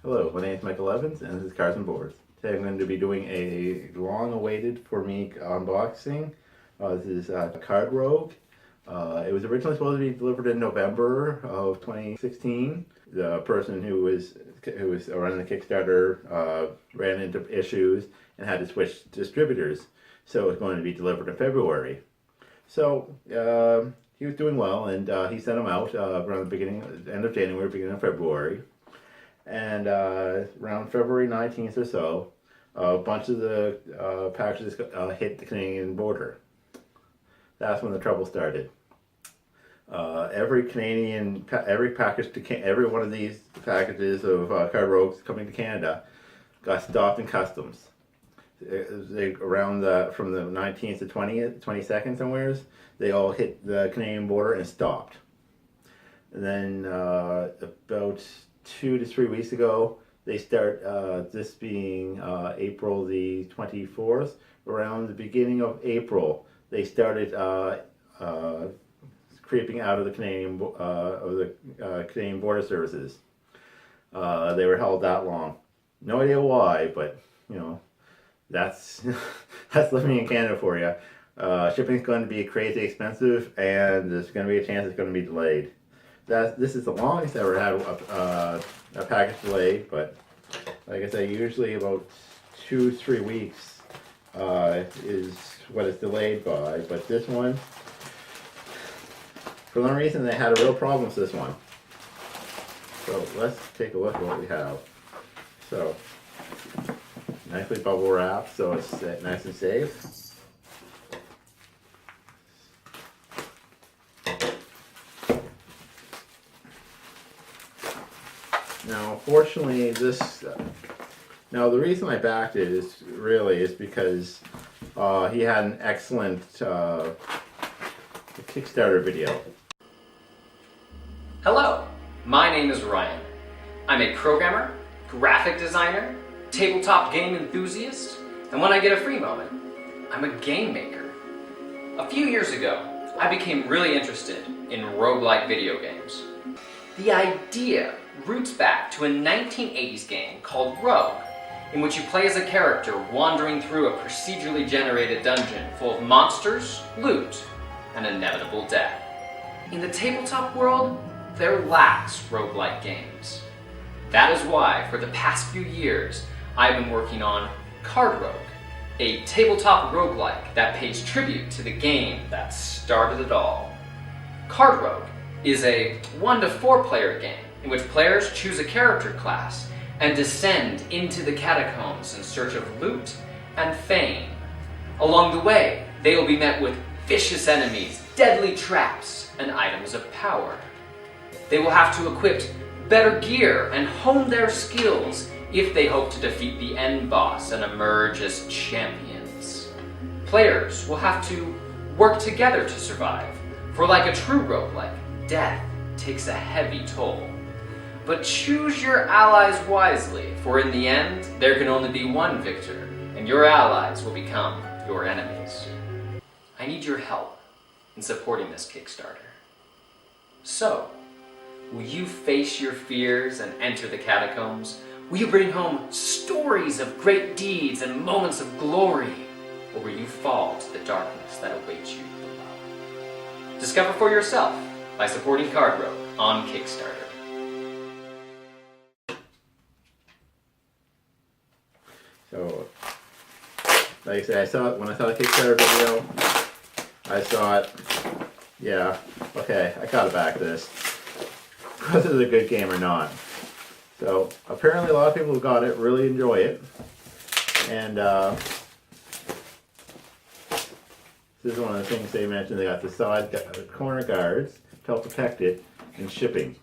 Hello, my name is Michael Evans and this is Cars and Boards. Today I'm going to be doing a long-awaited for me unboxing. This is Card Rogue. It was originally supposed to be delivered in November of 2016. The person who was running the Kickstarter ran into issues and had to switch distributors, so it's going to be delivered in February. So he was doing well, and he sent them out around the end of January, beginning of February. And around February 19th or so, a bunch of the packages hit the Canadian border. That's when the trouble started. Every one of these packages of Card Rogues coming to Canada got stopped in customs. From the 19th to 20th, 22nd somewheres, they all hit the Canadian border and stopped. And then about 2 to 3 weeks ago, they start, this being April the 24th, around the beginning of April, they started creeping out of the Canadian Canadian border services. They were held that long. No idea why, but you know, that's that's living in Canada for you. Shipping is going to be crazy expensive, and there's going to be a chance it's going to be delayed. This is the longest I ever had a package delayed, but like I say, usually about 2 to 3 weeks is what it's delayed by. But this one, for some reason, they had a real problem with this one. So let's take a look at what we have. So, nicely bubble wrapped, so it's nice and safe. Now, fortunately, now the reason I backed it is because he had an excellent Kickstarter video. Hello, my name is Ryan. I'm a programmer, graphic designer, tabletop game enthusiast, and when I get a free moment, I'm a game maker. A few years ago, I became really interested in roguelike video games. The idea roots back to a 1980s game called Rogue, in which you play as a character wandering through a procedurally generated dungeon full of monsters, loot, and inevitable death. In the tabletop world, there lacks roguelike games. That is why, for the past few years, I've been working on Card Rogue, a tabletop roguelike that pays tribute to the game that started it all. Card Rogue is a 1 to 4 player game in which players choose a character class and descend into the catacombs in search of loot and fame. Along the way, they will be met with vicious enemies, deadly traps, and items of power. They will have to equip better gear and hone their skills if they hope to defeat the end boss and emerge as champions. Players will have to work together to survive, for like a true roguelike, death takes a heavy toll. But choose your allies wisely, for in the end, there can only be one victor, and your allies will become your enemies. I need your help in supporting this Kickstarter. So, will you face your fears and enter the catacombs? Will you bring home stories of great deeds and moments of glory? Or will you fall to the darkness that awaits you below? Discover for yourself by supporting Card Rogue on Kickstarter. So, like I said, when I saw the Kickstarter video, I thought, yeah, okay, I gotta back this. Whether it's a good game or not. So, apparently a lot of people who got it really enjoy it. And, this is one of the things they mentioned. They got the side corner guards to help protect it in shipping.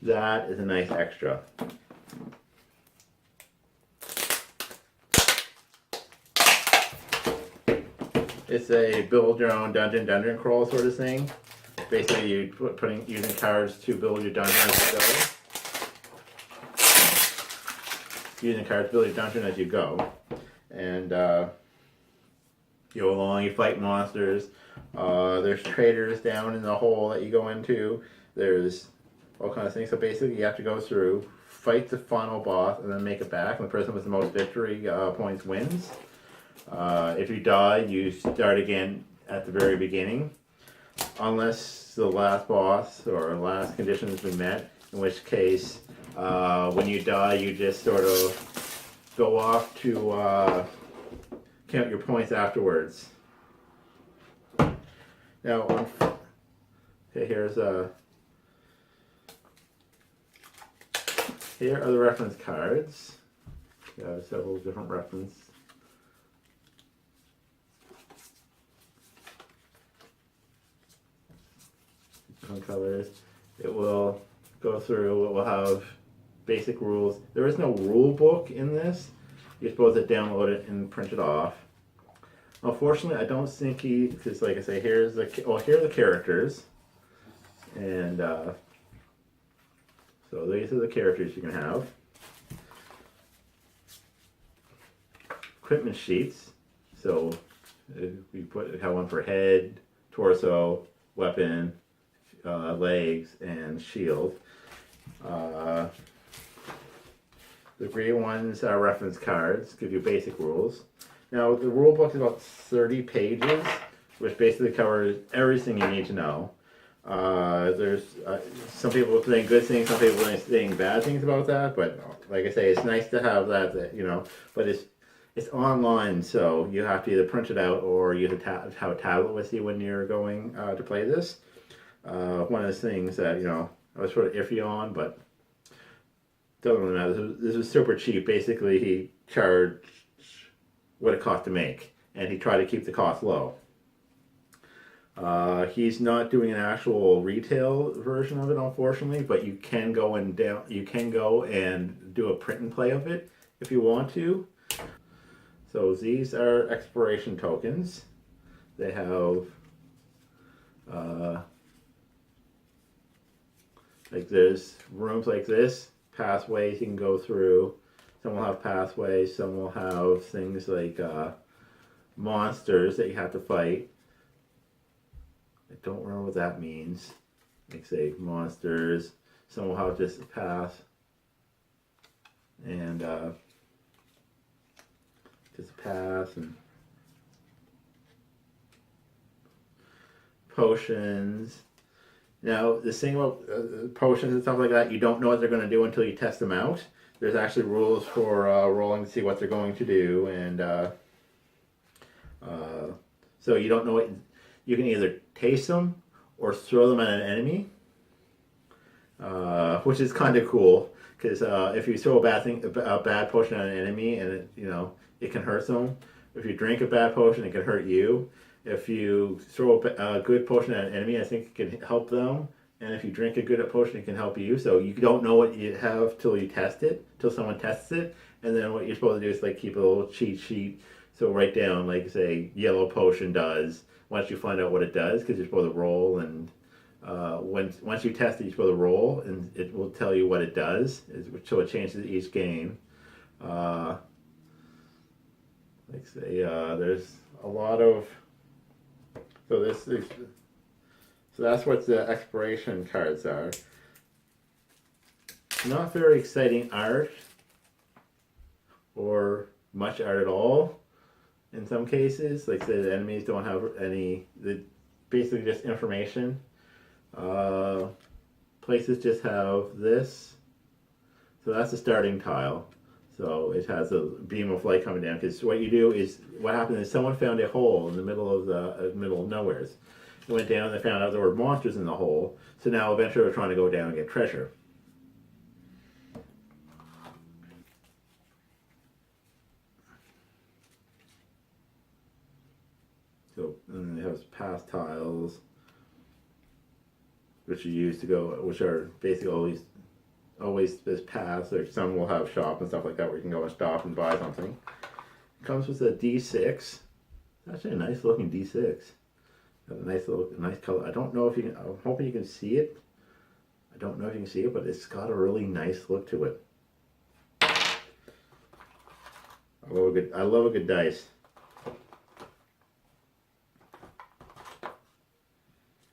That is a nice extra. It's a build your own dungeon crawl sort of thing. Basically, you using cards to build your dungeon as you go. Using cards to build your dungeon as you go, and you go along. You fight monsters. There's traders down in the hole that you go into. There's all kinds of things. So basically, you have to go through, fight the final boss and then make it back, and the person with the most victory points wins. If you die, you start again at the very beginning, unless the last boss or last condition has been met, in which case, when you die, you just sort of go off to count your points afterwards. Now, okay, here are the reference cards. We have several different reference. Different colors. It will go through. It will have basic rules. There is no rule book in this. You're supposed to download it and print it off. Unfortunately, I don't think because like I say, here are the characters, and so these are the characters you can have. Equipment sheets. So we have one for head, torso, weapon, legs, and shield. The gray ones are reference cards, give you basic rules. Now, the rule book is about 30 pages, which basically covers everything you need to know. There's some people saying good things, some people saying bad things about that, but like I say, it's nice to have that, but it's online, so you have to either print it out or you have to have a tablet with you when you're going to play this. One of the things that, I was sort of iffy on, but doesn't really matter. This was super cheap. Basically, he charged what it cost to make, and he tried to keep the cost low. He's not doing an actual retail version of it, unfortunately, but you can go and do a print and play of it if you want to. So these are expiration tokens. They have like there's rooms like this, pathways you can go through. Some will have pathways, some will have things like monsters that you have to fight. I don't remember what that means. Like say monsters, some will have just a path and just a path and potions. Now, the thing about potions and stuff like that, you don't know what they're going to do until you test them out. There's actually rules for rolling to see what they're going to do, and so you don't know what you can either taste them or throw them at an enemy, which is kind of cool because if you throw a bad potion at an enemy, and it can hurt them. If you drink a bad potion, it can hurt you. If you throw a good potion at an enemy, I think it can help them. And if you drink a good potion, it can help you. So you don't know what you have till you test it, till someone tests it. And then what you're supposed to do is like keep a little cheat sheet. So write down, like say, yellow potion does. Once you find out what it does, because you're supposed to roll, and once you test it, you're supposed to roll, and it will tell you what it does. So it changes each game. Like say, there's a lot of. So that's what the expiration cards are. Not very exciting art, or much art at all. In some cases, like say the enemies don't have any. Basically just information. Places just have this. So that's the starting tile. So it has a beam of light coming down, because what you do is, what happened is someone found a hole in the middle of nowhere. They went down and they found out there were monsters in the hole. So now eventually they're trying to go down and get treasure. So and then they have path tiles, which you use to go, which are basically always this paths, or some will have shop and stuff like that where you can go and stop and buy something. It comes with a D6. It's actually a nice looking D6. Got a nice color. I don't know if you can, I'm hoping you can see it. I don't know if you can see it, but it's got a really nice look to it. I love a good dice.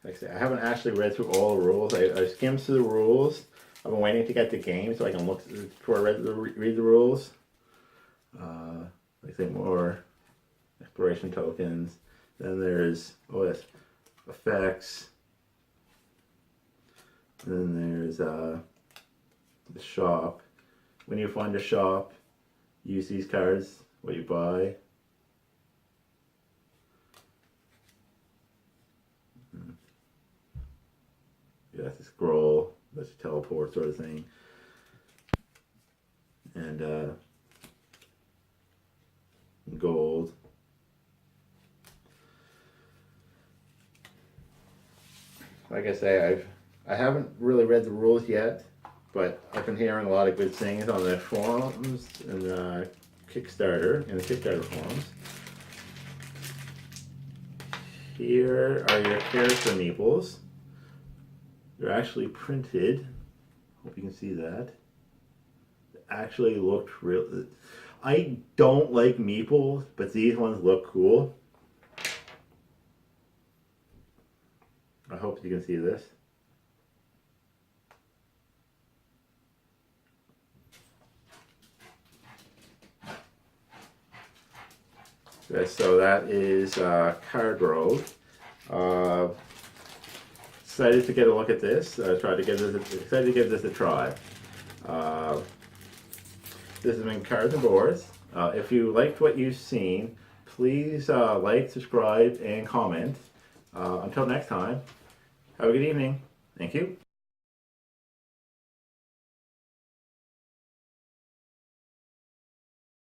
Like I say, I haven't actually read through all the rules. I skimmed through the rules. I've been waiting to get the game so I can look before I read the rules. Like I say, more exploration tokens. Then there's effects. And then there's the shop. When you find a shop, use these cards. What you buy. You have to scroll. That's a teleport sort of thing. And gold. Like I say, I haven't really read the rules yet, but I've been hearing a lot of good things on the forums and Kickstarter, in the Kickstarter forums. Here are your character meeples. They're actually printed. Hope you can see that. They actually looked real. I don't like meeples, but these ones look cool. I hope you can see this. Okay, so that is Card Rogue. Excited to get a look at this. Excited to give this a try. This has been Cards and Boards. If you liked what you've seen, please like, subscribe, and comment. Until next time, have a good evening. Thank you.